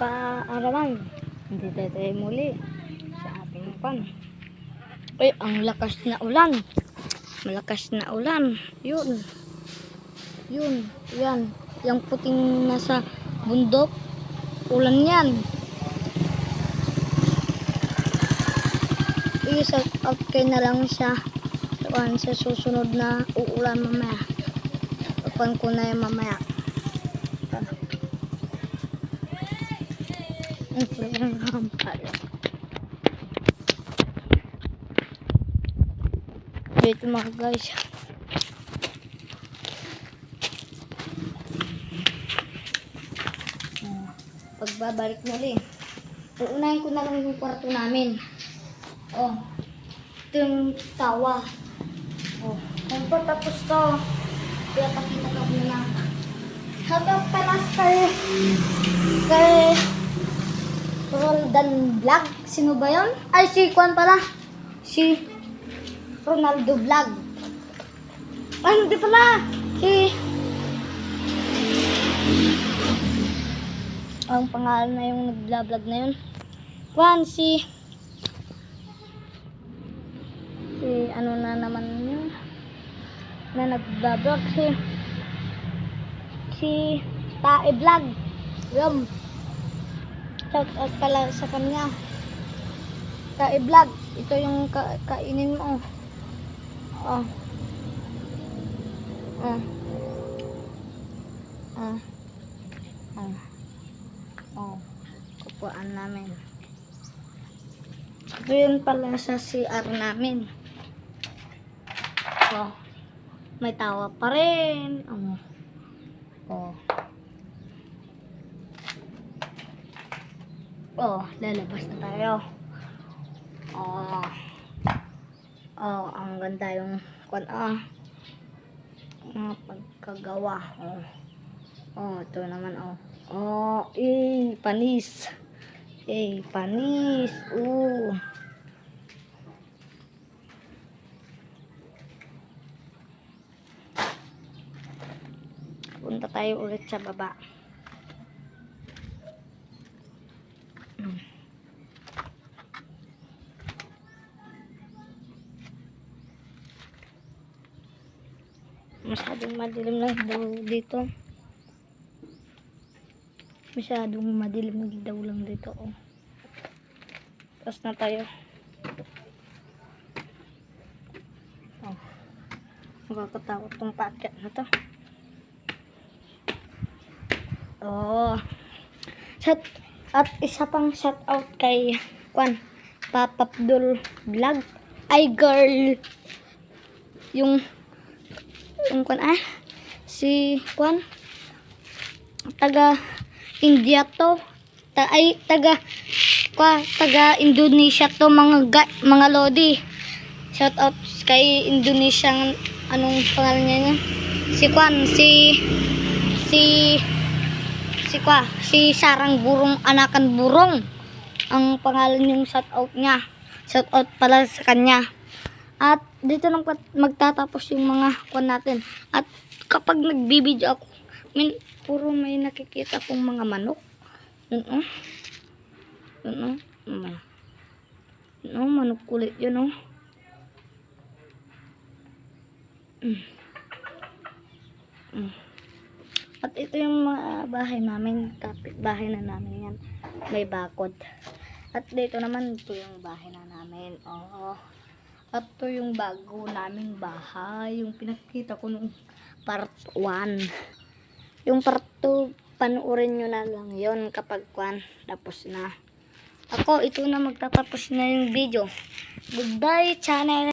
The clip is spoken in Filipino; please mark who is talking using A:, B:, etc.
A: kaarawan. Hindi tayo muli sa ating pan. Ay, ang lakas na ulan. Malakas na ulan. Yun. Yun. Yan. Yung puting nasa bundok. Ulan yan. I-set up kayo na lang siya. Sa susunod na uulan mamaya. Tapan ko na yung mamaya. Dito mga guys. Pagbabalik muli. Uunahin ko na lang yung kwarto namin. Oh. Ito yung tawa. Oh. Kung pa tapos to. Kaya pakita ko muna. Habang panas kay Roldan Vlog. Sino ba yun? Ay, si Kwan pala. Si Ronaldo Vlog. Ay, hindi pala. Ang pangalan na yung nag-vlog na yun. Kwan, si ano na naman yun. Na nag-vlog. Si Tae Vlog. Yun. Shout out pala sa kanya. Tae Vlog. Ito yung kainin mo. Oh. Kupuan namin. Ito yun pala sa CR namin. Oh. May tawa pa rin. Oh. Oh, lalabas na tayo. Oh, ang ganda yung pagkagawa. Ito naman panis. Panis. Punta tayo ulit sa baba. Masyadong madilim lang daw dito. Masyadong madilim daw lang dito. Tapos na tayo. Nakakatakot tong paakyat na to. At isa pang shout out kay Kwan, Papa Abdul Vlog. Ay girl. Yung Kwan si Kwan taga India to. Taga Indonesia to mga lodi. Shout out kay Indonesian, anong pangalan niya? Si Kwan, si Sarang Burong, Anakan Burong. Ang pangalan yung shout out niya. Shout out pala sa kanya. At dito lang magtatapos yung mga kwan natin. At kapag nagbibideo ako, puro may nakikita kong mga manok. Manok kulit yun. At ito yung mga bahay namin. Kapit bahay na namin yan. May bakod. At dito naman, ito yung bahay na namin. At ito yung bago naming bahay. Yung pinakita ko nung part 1. Yung part 2, panuorin nyo na lang yon kapag Kwan. Tapos na. Ako, ito na magtatapos na yung video. Goodbye, channel.